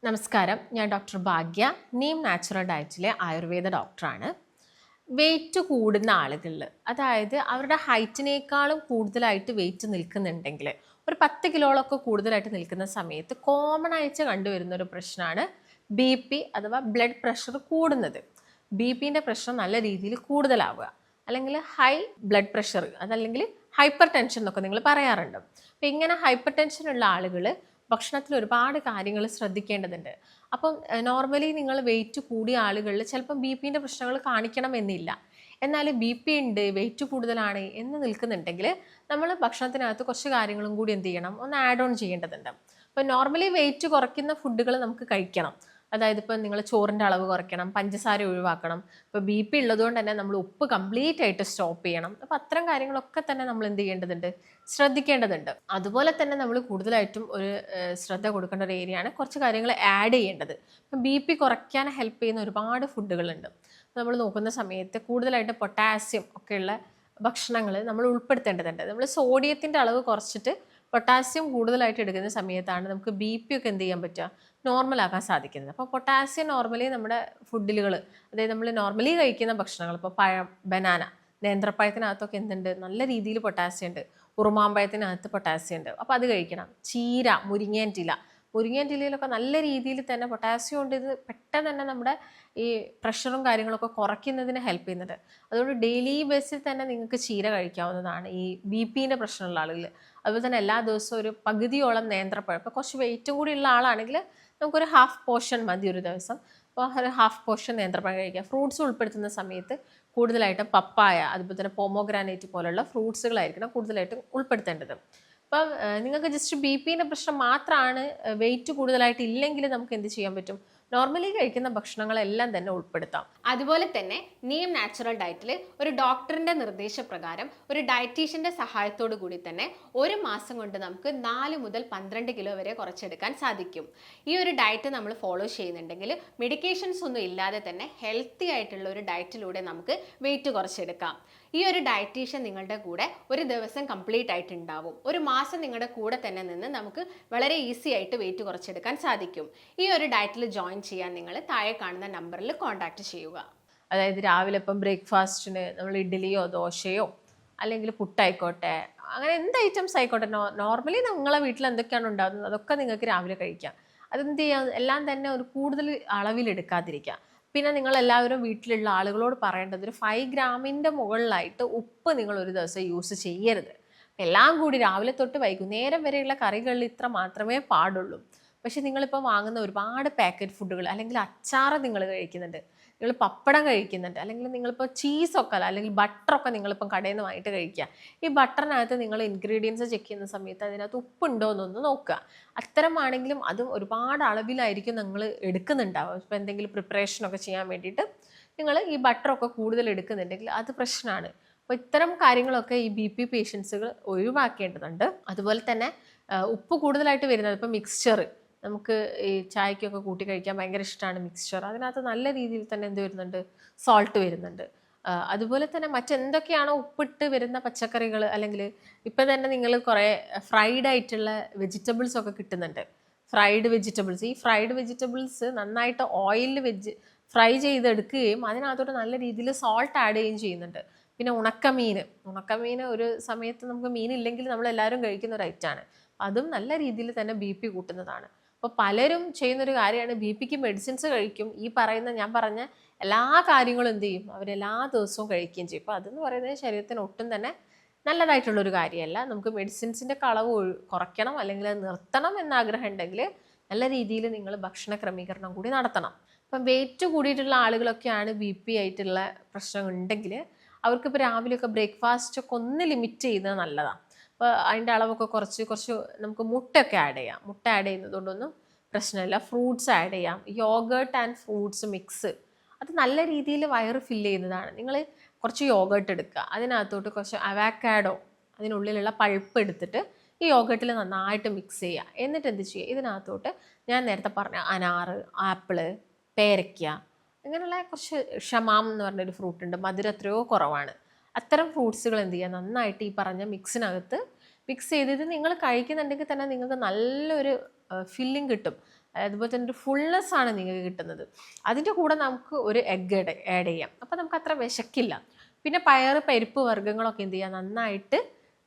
നമസ്കാരം, ഞാൻ ഡോക്ടർ ഭാഗ്യ, നീം നാച്ചുറൽ ഡയറ്റിലെ ആയുർവേദ ഡോക്ടറാണ്. വെയിറ്റ് കൂടുന്ന ആളുകളിൽ, അതായത് അവരുടെ ഹൈറ്റിനേക്കാളും കൂടുതലായിട്ട് വെയിറ്റ് നിൽക്കുന്നുണ്ടെങ്കിൽ, ഒരു 10 കിലോളൊക്കെ കൂടുതലായിട്ട് നിൽക്കുന്ന സമയത്ത് കോമൺ ആയിട്ട് കണ്ടുവരുന്ന ഒരു പ്രശ്നമാണ് BP അഥവാ ബ്ലഡ് പ്രഷർ കൂടുന്നത്. BP-ൻ്റെ പ്രഷർ നല്ല രീതിയിൽ കൂടുതലാവുക, അല്ലെങ്കിൽ ഹൈ ബ്ലഡ് പ്രഷർ, അതല്ലെങ്കിൽ ഹൈപ്പർ ടെൻഷൻ എന്നൊക്കെ നിങ്ങൾ പറയാറുണ്ട്. അപ്പം ഇങ്ങനെ ഹൈപ്പർ ടെൻഷൻ ഉള്ള ആളുകൾ ഭക്ഷണത്തിൽ ഒരുപാട് കാര്യങ്ങൾ ശ്രദ്ധിക്കേണ്ടതുണ്ട്. അപ്പം നോർമലി നിങ്ങൾ വെയിറ്റ് കൂടിയ ആളുകളിൽ ചിലപ്പം BP-ൻ്റെ പ്രശ്നങ്ങൾ കാണിക്കണമെന്നില്ല. എന്നാൽ BP ഉണ്ട്, വെയിറ്റ് കൂടുതലാണ് എന്ന് നിൽക്കുന്നുണ്ടെങ്കിൽ നമ്മൾ ഭക്ഷണത്തിനകത്ത് കുറച്ച് കാര്യങ്ങളും കൂടി എന്ത് ചെയ്യണം, ഒന്ന് ആഡ് ഓൺ ചെയ്യേണ്ടതുണ്ട്. അപ്പോൾ നോർമലി വെയിറ്റ് കുറയ്ക്കുന്ന ഫുഡുകൾ നമുക്ക് കഴിക്കണം. അതായത് ഇപ്പം നിങ്ങൾ ചോറിൻ്റെ അളവ് കുറയ്ക്കണം, പഞ്ചസാര ഒഴിവാക്കണം. ഇപ്പോൾ BP ഉള്ളതുകൊണ്ട് തന്നെ നമ്മൾ ഉപ്പ് കംപ്ലീറ്റ് ആയിട്ട് സ്റ്റോപ്പ് ചെയ്യണം. അപ്പോൾ അത്തരം കാര്യങ്ങളൊക്കെ തന്നെ നമ്മൾ എന്ത് ചെയ്യേണ്ടതുണ്ട്, ശ്രദ്ധിക്കേണ്ടതുണ്ട്. അതുപോലെ തന്നെ നമ്മൾ കൂടുതലായിട്ടും ഒരു ശ്രദ്ധ കൊടുക്കേണ്ട ഒരു ഏരിയയാണ് കുറച്ച് കാര്യങ്ങൾ ആഡ് ചെയ്യേണ്ടത്. ഇപ്പം BP കുറയ്ക്കാൻ ഹെൽപ്പ് ചെയ്യുന്ന ഒരുപാട് ഫുഡുകളുണ്ട്. നമ്മൾ നോക്കുന്ന സമയത്ത് കൂടുതലായിട്ട് പൊട്ടാസ്യം ഒക്കെയുള്ള ഭക്ഷണങ്ങൾ നമ്മൾ ഉൾപ്പെടുത്തേണ്ടതുണ്ട്. നമ്മൾ സോഡിയത്തിൻ്റെ അളവ് കുറച്ചിട്ട് പൊട്ടാസ്യം കൂടുതലായിട്ട് എടുക്കുന്ന സമയത്താണ് നമുക്ക് BP ഒക്കെ എന്ത് ചെയ്യാൻ പറ്റുക, നോർമൽ ആക്കാൻ സാധിക്കുന്നത്. അപ്പോൾ പൊട്ടാസ്യം നോർമലി നമ്മുടെ ഫുഡിലുകൾ, അതായത് നമ്മൾ നോർമലി കഴിക്കുന്ന ഭക്ഷണങ്ങൾ, ഇപ്പോൾ പഴം, ബനാന, നേന്ത്രപ്പഴത്തിനകത്തൊക്കെ എന്തുണ്ട്, നല്ല രീതിയിൽ പൊട്ടാസ്യം ഉണ്ട്. ഉറുമാമ്പഴത്തിനകത്ത് പൊട്ടാസ്യം ഉണ്ട്, അപ്പോൾ അത് കഴിക്കണം. ചീര, മുരിങ്ങേൻ്റിലയിലൊക്കെ നല്ല രീതിയിൽ തന്നെ പൊട്ടാസ്യം ഉണ്ട്. ഇത് പെട്ടെന്ന് തന്നെ നമ്മുടെ ഈ പ്രഷറും കാര്യങ്ങളൊക്കെ കുറയ്ക്കുന്നതിന് ഹെൽപ്പ് ചെയ്യുന്നുണ്ട്. അതുകൊണ്ട് ഡെയിലി ബേസിൽ തന്നെ നിങ്ങൾക്ക് ചീര കഴിക്കാവുന്നതാണ് ഈ BP-ൻ്റെ പ്രശ്നമുള്ള ആളുകൾ. അതുപോലെ തന്നെ എല്ലാ ദിവസവും ഒരു പകുതിയോളം നേന്ത്രപ്പഴം, ഇപ്പോൾ കുറച്ച് വെയിറ്റും കൂടി ഉള്ള ആളാണെങ്കിൽ നമുക്കൊരു ഹാഫ് പോർഷൻ മതി ഒരു ദിവസം. അപ്പോൾ ഒരു ഹാഫ് പോർഷൻ നേന്ത്രപ്പഴം കഴിക്കുക. ഫ്രൂട്ട്സ് ഉൾപ്പെടുത്തുന്ന സമയത്ത് കൂടുതലായിട്ടും പപ്പായ, അതുപോലെ തന്നെ പോമോഗ്രാനൈറ്റ് പോലുള്ള ഫ്രൂട്ട്സുകളായിരിക്കണം കൂടുതലായിട്ടും ഉൾപ്പെടുത്തേണ്ടത്. അപ്പം നിങ്ങൾക്ക് ജസ്റ്റ് BP-ൻ്റെ പ്രശ്നം മാത്രമാണ്, വെയിറ്റ് കൂടുതലായിട്ട് ഇല്ലെങ്കിൽ നമുക്ക് എന്ത് ചെയ്യാൻ പറ്റും, നോർമലി കഴിക്കുന്ന ഭക്ഷണങ്ങളെല്ലാം തന്നെ ഉൾപ്പെടുത്താം. അതുപോലെ തന്നെ നീം നാച്ചുറൽ ഡയറ്റിൽ ഒരു ഡോക്ടറിന്റെ നിർദ്ദേശപ്രകാരം ഒരു ഡയറ്റീഷ്യന്റെ സഹായത്തോടു കൂടി തന്നെ ഒരു മാസം കൊണ്ട് നമുക്ക് 4 മുതൽ 12 കിലോ വരെ കുറച്ചെടുക്കാൻ സാധിക്കും. ഈ ഒരു ഡയറ്റ് നമ്മൾ ഫോളോ ചെയ്യുന്നുണ്ടെങ്കിൽ മെഡിക്കേഷൻസ് ഒന്നും ഇല്ലാതെ തന്നെ ഹെൽത്തി ആയിട്ടുള്ള ഒരു ഡയറ്റിലൂടെ നമുക്ക് വെയിറ്റ് കുറച്ചെടുക്കാം. ഈ ഒരു ഡയറ്റീഷ്യൻ നിങ്ങളുടെ കൂടെ ഒരു ദിവസം കംപ്ലീറ്റ് ആയിട്ട് ഉണ്ടാവും. ഒരു മാസം നിങ്ങളുടെ കൂടെ തന്നെ നിന്ന് നമുക്ക് വളരെ ഈസി ആയിട്ട് വെയിറ്റ് കുറച്ചെടുക്കാൻ സാധിക്കും. ഈ ഒരു ഡയറ്റിൽ ജോയിൻ ചെയ്യാൻ നിങ്ങൾ താഴെ കാണുന്ന നമ്പറിൽ കോൺടാക്ട് ചെയ്യുക. അതായത് രാവിലെ ഇപ്പം ബ്രേക്ക്ഫാസ്റ്റിന് നമ്മൾ ഇഡ്ഡലിയോ ദോശയോ അല്ലെങ്കിൽ പുട്ടായിക്കോട്ടെ, അങ്ങനെ എന്ത് ഐറ്റംസ് ആയിക്കോട്ടെ, നോർമലി നിങ്ങളെ വീട്ടിൽ എന്തൊക്കെയാണ് ഉണ്ടാകുന്നത് അതൊക്കെ നിങ്ങൾക്ക് രാവിലെ കഴിക്കാം. അതെന്ത് ചെയ്യാം, എല്ലാം തന്നെ ഒരു കൂടുതൽ അളവിലെടുക്കാതിരിക്കുക. പിന്നെ നിങ്ങളെല്ലാവരും വീട്ടിലുള്ള ആളുകളോട് പറയേണ്ടത് ഒരു 5 ഗ്രാമിൻ്റെ മുകളിലായിട്ട് ഉപ്പ് നിങ്ങൾ ഒരു ദിവസം യൂസ് ചെയ്യരുത്. എല്ലാം കൂടി രാവിലെ തൊട്ട് വൈകുന്നേരം വരെയുള്ള കറികളിൽ ഇത്ര മാത്രമേ പാടുള്ളൂ. പക്ഷെ നിങ്ങളിപ്പോൾ വാങ്ങുന്ന ഒരുപാട് പാക്കറ്റ് ഫുഡുകൾ, അല്ലെങ്കിൽ അച്ചാറ് നിങ്ങൾ കഴിക്കുന്നുണ്ട്, നിങ്ങൾ പപ്പടം കഴിക്കുന്നുണ്ട്, അല്ലെങ്കിൽ നിങ്ങളിപ്പോൾ ചീസൊക്കെ അല്ലെങ്കിൽ ബട്ടറൊക്കെ നിങ്ങളിപ്പം കടയിൽ നിന്ന് വാങ്ങിയിട്ട് കഴിക്കുക. ഈ ബട്ടറിനകത്ത് നിങ്ങൾ ഇൻഗ്രീഡിയൻസ് ചെക്ക് ചെയ്യുന്ന സമയത്ത് അതിനകത്ത് ഉപ്പുണ്ടോ എന്നൊന്ന് നോക്കുക. അത്തരമാണെങ്കിലും അതും ഒരുപാട് അളവിലായിരിക്കും നിങ്ങൾ എടുക്കുന്നുണ്ടാവുക. ഇപ്പോൾ എന്തെങ്കിലും പ്രിപ്പറേഷനൊക്കെ ചെയ്യാൻ വേണ്ടിയിട്ട് നിങ്ങൾ ഈ ബട്ടറൊക്കെ കൂടുതൽ എടുക്കുന്നുണ്ടെങ്കിൽ അത് പ്രശ്നമാണ്. അപ്പോൾ ഇത്തരം കാര്യങ്ങളൊക്കെ ഈ BP പേഷ്യൻസുകൾ ഒഴിവാക്കേണ്ടതുണ്ട്. അതുപോലെ തന്നെ ഉപ്പ് കൂടുതലായിട്ട് വരുന്നത്, ഇപ്പോൾ മിക്സ്ചർ, നമുക്ക് ഈ ചായക്കൊക്കെ കൂട്ടി കഴിക്കാൻ ഭയങ്കര ഇഷ്ടമാണ് മിക്സ്ചർ, അതിനകത്ത് നല്ല രീതിയിൽ തന്നെ എന്ത് വരുന്നുണ്ട്, സോൾട്ട് വരുന്നുണ്ട്. അതുപോലെ തന്നെ മറ്റെന്തൊക്കെയാണോ ഉപ്പിട്ട് വരുന്ന പച്ചക്കറികൾ, അല്ലെങ്കിൽ ഇപ്പം തന്നെ നിങ്ങൾ കുറേ ഫ്രൈഡ് ആയിട്ടുള്ള വെജിറ്റബിൾസ് ഒക്കെ കിട്ടുന്നുണ്ട്. ഫ്രൈഡ് വെജിറ്റബിൾസ്, ഈ ഫ്രൈഡ് വെജിറ്റബിൾസ് നന്നായിട്ട് ഓയിലിൽ ഫ്രൈ ചെയ്തെടുക്കുകയും അതിനകത്തോട്ട് നല്ല രീതിയിൽ സോൾട്ട് ആഡ് ചെയ്യുകയും ചെയ്യുന്നുണ്ട്. പിന്നെ ഉണക്കമീൻ ഒരു സമയത്ത് നമുക്ക് മീനില്ലെങ്കിൽ നമ്മളെല്ലാവരും കഴിക്കുന്ന ഒരു ഐറ്റമാണ്. അതും നല്ല രീതിയിൽ തന്നെ BP കൂട്ടുന്നതാണ്. അപ്പോൾ പലരും ചെയ്യുന്നൊരു കാര്യമാണ്, BPക്ക് മെഡിസിൻസ് കഴിക്കും, ഈ ഞാൻ പറഞ്ഞ എല്ലാ കാര്യങ്ങളും എന്ത് ചെയ്യും, അവരെല്ലാ ദിവസവും കഴിക്കുകയും ചെയ്യും. അപ്പോൾ അതെന്ന് പറയുന്നത് ശരീരത്തിന് ഒട്ടും തന്നെ നല്ലതായിട്ടുള്ളൊരു കാര്യമല്ല. നമുക്ക് മെഡിസിൻസിൻ്റെ കളവ് കുറയ്ക്കണം, അല്ലെങ്കിൽ അത് നിർത്തണം എന്നാഗ്രഹം ഉണ്ടെങ്കിൽ നല്ല രീതിയിൽ നിങ്ങൾ ഭക്ഷണ ക്രമീകരണം കൂടി നടത്തണം. അപ്പം വെയിറ്റ് കൂടിയിട്ടുള്ള ആളുകളൊക്കെയാണ് BP ആയിട്ടുള്ള പ്രശ്നം ഉണ്ടെങ്കിൽ അവർക്കിപ്പോൾ രാവിലെയൊക്കെ ബ്രേക്ക്ഫാസ്റ്റൊക്കെ ഒന്ന് ലിമിറ്റ് ചെയ്യുന്നത് നല്ലതാണ്. അപ്പോൾ അതിൻ്റെ അളവൊക്കെ കുറച്ച് നമുക്ക് മുട്ടയൊക്കെ ആഡ് ചെയ്യാം. മുട്ട ആഡ് ചെയ്യുന്നതുകൊണ്ടൊന്നും പ്രശ്നമില്ല. ഫ്രൂട്ട്സ് ആഡ് ചെയ്യാം. യോഗേർട്ട് ആൻഡ് ഫ്രൂട്ട്സ് മിക്സ്, അത് നല്ല രീതിയിൽ വയറ് ഫില്ല് ചെയ്യുന്നതാണ്. നിങ്ങൾ കുറച്ച് യോഗേർട്ട് എടുക്കുക, അതിനകത്തോട്ട് കുറച്ച് അവക്കാഡോ, അതിനുള്ളിലുള്ള പൾപ്പ് എടുത്തിട്ട് ഈ യോഗേർട്ടിൽ നന്നായിട്ട് മിക്സ് ചെയ്യുക. എന്നിട്ട് എന്ത് ചെയ്യുക, ഇതിനകത്തോട്ട് ഞാൻ നേരത്തെ പറഞ്ഞ അനാറ്, ആപ്പിള്, പേരയ്ക്ക, അങ്ങനെയുള്ള കുറച്ച് ഷമാം എന്ന് പറഞ്ഞൊരു ഫ്രൂട്ട് ഉണ്ട്, മധുരം എത്രയോ കുറവാണ്. അത്തരം ഫ്രൂട്ട്സുകൾ എന്ത് ചെയ്യുക, നന്നായിട്ട് ഈ പറഞ്ഞ മിക്സിനകത്ത് മിക്സ് ചെയ്തിട്ട് നിങ്ങൾ കഴിക്കുന്നുണ്ടെങ്കിൽ തന്നെ നിങ്ങൾക്ക് നല്ലൊരു ഫില്ലിംഗ് കിട്ടും. അതുപോലെ തന്നെ ഒരു ഫുൾനെസ് ആണ് നിങ്ങൾക്ക് കിട്ടുന്നത്. അതിൻ്റെ കൂടെ നമുക്ക് ഒരു എഗ്ഗ് ആഡ് ചെയ്യാം. അപ്പോൾ നമുക്ക് അത്ര വിശക്കില്ല. പിന്നെ പയറ് പരിപ്പ് വർഗ്ഗങ്ങളൊക്കെ എന്ത് ചെയ്യുക, നന്നായിട്ട്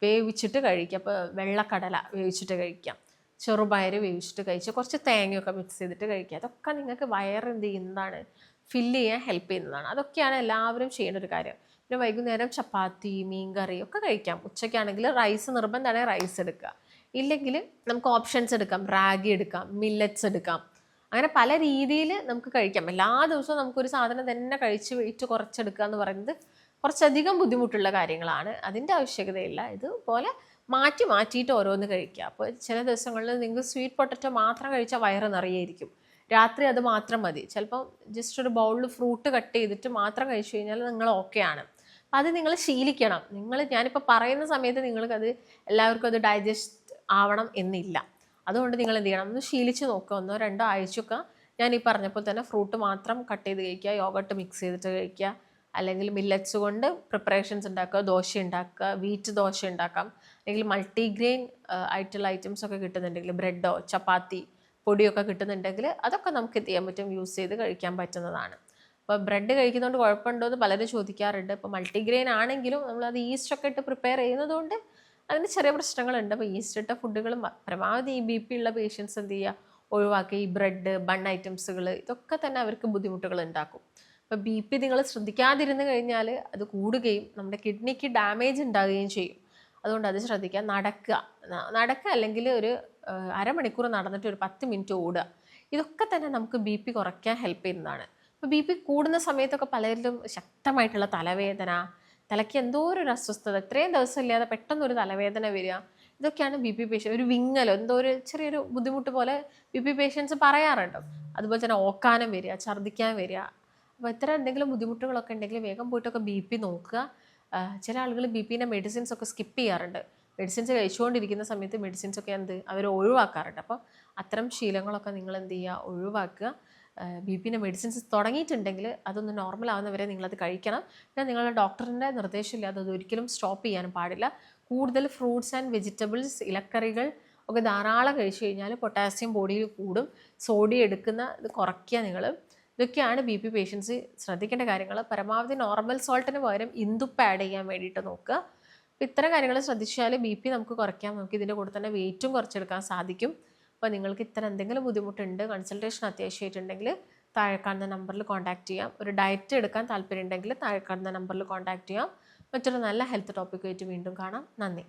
വേവിച്ചിട്ട് കഴിക്കുക. അപ്പോൾ വെള്ളക്കടല വേവിച്ചിട്ട് കഴിക്കാം, ചെറുപയർ വേവിച്ചിട്ട് കഴിച്ച് കുറച്ച് തേങ്ങയൊക്കെ മിക്സ് ചെയ്തിട്ട് കഴിക്കുക. അതൊക്കെ നിങ്ങൾക്ക് വയറ് എന്ത് ചെയ്യുന്നതാണ്, ഫില്ല് ചെയ്യാൻ ഹെൽപ്പ് ചെയ്യുന്നതാണ്. അതൊക്കെയാണ് എല്ലാവരും ചെയ്യേണ്ട ഒരു കാര്യം. പിന്നെ വൈകുന്നേരം ചപ്പാത്തി മീൻകറി ഒക്കെ കഴിക്കാം. ഉച്ചയ്ക്കാണെങ്കിൽ റൈസ് നിർബന്ധമാണെങ്കിൽ റൈസ് എടുക്കുക. ഇല്ലെങ്കിൽ നമുക്ക് ഓപ്ഷൻസ് എടുക്കാം, റാഗി എടുക്കാം, മില്ലറ്റ്സ് എടുക്കാം. അങ്ങനെ പല രീതിയിൽ നമുക്ക് കഴിക്കാം. എല്ലാ ദിവസവും നമുക്കൊരു സാധനം തന്നെ കഴിച്ച് വെയിറ്റ് കുറച്ചെടുക്കുക എന്ന് പറയുന്നത് കുറച്ചധികം ബുദ്ധിമുട്ടുള്ള കാര്യങ്ങളാണ്. അതിൻ്റെ ആവശ്യകതയില്ല. ഇതുപോലെ മാറ്റിയിട്ട് ഓരോന്ന് കഴിക്കുക. അപ്പോൾ ചില ദിവസങ്ങളിൽ നിങ്ങൾക്ക് സ്വീറ്റ് പൊട്ടറ്റോ മാത്രം കഴിച്ചാൽ വയറ് നിറയായിരിക്കും. രാത്രി അത് മാത്രം മതി. ചിലപ്പം ജസ്റ്റ് ഒരു ബൗളിൽ ഫ്രൂട്ട് കട്ട് ചെയ്തിട്ട് മാത്രം കഴിച്ചു കഴിഞ്ഞാൽ നിങ്ങൾ ഓക്കെയാണ്. അപ്പം അത് നിങ്ങൾ ശീലിക്കണം. ഞാനിപ്പോൾ പറയുന്ന സമയത്ത് നിങ്ങൾക്കത് എല്ലാവർക്കും അത് ഡൈജസ്റ്റ് ആവണം എന്നില്ല. അതുകൊണ്ട് നിങ്ങൾ എന്ത് ചെയ്യണം, ഒന്ന് ശീലിച്ച് നോക്കുക. 1-2 ആഴ്ചയൊക്കെ ഞാൻ ഈ പറഞ്ഞപ്പോൾ തന്നെ ഫ്രൂട്ട് മാത്രം കട്ട് ചെയ്ത് കഴിക്കുക, യോഗട്ട് മിക്സ് ചെയ്തിട്ട് കഴിക്കുക, അല്ലെങ്കിൽ മില്ലറ്റ്സ് കൊണ്ട് പ്രിപ്പറേഷൻസ് ഉണ്ടാക്കുക, ദോശ ഉണ്ടാക്കുക, വീറ്റ് ദോശ ഉണ്ടാക്കാം, അല്ലെങ്കിൽ മൾട്ടിഗ്രെയിൻ ആയിട്ടുള്ള ഐറ്റംസ് ഒക്കെ കിട്ടുന്നുണ്ടെങ്കിൽ ബ്രെഡോ ചപ്പാത്തി പൊടിയൊക്കെ കിട്ടുന്നുണ്ടെങ്കിൽ അതൊക്കെ നമുക്ക് എന്ത് ചെയ്യാൻ പറ്റും, യൂസ് ചെയ്ത് കഴിക്കാൻ പറ്റുന്നതാണ്. അപ്പോൾ ബ്രെഡ് കഴിക്കുന്നതുകൊണ്ട് കുഴപ്പമുണ്ടോ എന്ന് പലരും ചോദിക്കാറുണ്ട്. ഇപ്പോൾ മൾട്ടിഗ്രെയിൻ ആണെങ്കിലും നമ്മളത് ഈസ്റ്റൊക്കെ ഇട്ട് പ്രിപ്പയർ ചെയ്യുന്നതുകൊണ്ട് അതിന് ചെറിയ പ്രശ്നങ്ങളുണ്ട്. അപ്പോൾ ഈസ്റ്റ് ഇട്ട ഫുഡുകൾ പരമാവധി ഈ BP ഉള്ള പേഷ്യൻസ് എന്ത് ചെയ്യുക, ഒഴിവാക്കി. ഈ ബ്രെഡ് ബൺ ഐറ്റംസുകൾ ഇതൊക്കെ തന്നെ അവർക്ക് ബുദ്ധിമുട്ടുകൾ ഉണ്ടാക്കും. അപ്പോൾ BP നിങ്ങൾ ശ്രദ്ധിക്കാതിരുന്ന് കഴിഞ്ഞാൽ അത് കൂടുകയും നമ്മുടെ കിഡ്നിക്ക് ഡാമേജ് ഉണ്ടാകുകയും ചെയ്യും. അതുകൊണ്ട് അത് ശ്രദ്ധിക്കുക. നടക്കുക അല്ലെങ്കിൽ ഒരു അരമണിക്കൂർ നടന്നിട്ട് ഒരു 10 മിനിറ്റ് ഓടുക. ഇതൊക്കെ തന്നെ നമുക്ക് BP കുറയ്ക്കാൻ ഹെൽപ്പ് ചെയ്യുന്നതാണ്. അപ്പോൾ BP കൂടുന്ന സമയത്തൊക്കെ പലരിലും ശക്തമായിട്ടുള്ള തലവേദന, തലയ്ക്ക് എന്തോ ഒരു അസ്വസ്ഥത, ഇത്രയും ദിവസം ഇല്ലാതെ പെട്ടെന്നൊരു തലവേദന വരിക, ഇതൊക്കെയാണ് BP പേഷ്യൻ്റ്. ഒരു വിങ്ങലോ എന്തോ ഒരു ചെറിയൊരു ബുദ്ധിമുട്ട് പോലെ BP പേഷ്യൻസ് പറയാറുണ്ട്. അതുപോലെ തന്നെ ഓക്കാനം വരിക, ഛർദ്ദിക്കാൻ വരിക. അപ്പോൾ ഇത്തരം എന്തെങ്കിലും ബുദ്ധിമുട്ടുകളൊക്കെ ഉണ്ടെങ്കിൽ വേഗം പോയിട്ടൊക്കെ BP നോക്കുക. ചില ആളുകൾ BPൻ്റെ മെഡിസിൻസ് ഒക്കെ സ്കിപ്പ് ചെയ്യാറുണ്ട്. മെഡിസിൻസ് കഴിച്ചുകൊണ്ടിരിക്കുന്ന സമയത്ത് മെഡിസിൻസൊക്കെ അവർ ഒഴിവാക്കാറുണ്ട്. അപ്പോൾ അത്തരം ശീലങ്ങളൊക്കെ നിങ്ങൾ എന്ത് ചെയ്യുക, ഒഴിവാക്കുക. BPൻ്റെ മെഡിസിൻസ് തുടങ്ങിയിട്ടുണ്ടെങ്കിൽ അതൊന്ന് നോർമൽ ആവുന്നവരെ നിങ്ങളത് കഴിക്കണം. പിന്നെ നിങ്ങളുടെ ഡോക്ടറിൻ്റെ നിർദ്ദേശമില്ലാതെ അത് ഒരിക്കലും സ്റ്റോപ്പ് ചെയ്യാനും പാടില്ല. കൂടുതൽ ഫ്രൂട്ട്സ് ആൻഡ് വെജിറ്റബിൾസ്, ഇലക്കറികൾ ഒക്കെ ധാരാളം കഴിച്ചു കഴിഞ്ഞാൽ പൊട്ടാസ്യം ബോഡിയിൽ കൂടും. സോഡിയം ഇത് കുറയ്ക്കുക നിങ്ങൾ. ഇതൊക്കെയാണ് BP പേഷ്യൻസ് ശ്രദ്ധിക്കേണ്ട കാര്യങ്ങൾ. പരമാവധി നോർമൽ സോൾട്ടിന് പകരം ഇന്ദുപ്പ് ആഡ് ചെയ്യാൻ വേണ്ടിയിട്ട് നോക്കുക. അപ്പോൾ ഇത്തരം കാര്യങ്ങൾ ശ്രദ്ധിച്ചാൽ BP നമുക്ക് കുറയ്ക്കാം. നമുക്ക് ഇതിൻ്റെ കൂടെ തന്നെ വെയിറ്റും കുറച്ചെടുക്കാൻ സാധിക്കും. അപ്പോൾ നിങ്ങൾക്ക് ഇത്തരം എന്തെങ്കിലും ബുദ്ധിമുട്ടുണ്ട്, കൺസൾട്ടേഷൻ അത്യാവശ്യമായിട്ടുണ്ടെങ്കിൽ താഴെ കാണുന്ന നമ്പറിൽ കോൺടാക്ട് ചെയ്യാം. ഒരു ഡയറ്റ് എടുക്കാൻ താല്പര്യം ഉണ്ടെങ്കിൽ താഴെ കാണുന്ന നമ്പറിൽ കോൺടാക്ട് ചെയ്യാം. മറ്റൊരു നല്ല ഹെൽത്ത് ടോപ്പിക്കുമായിട്ട് വീണ്ടും കാണാം. നന്ദി.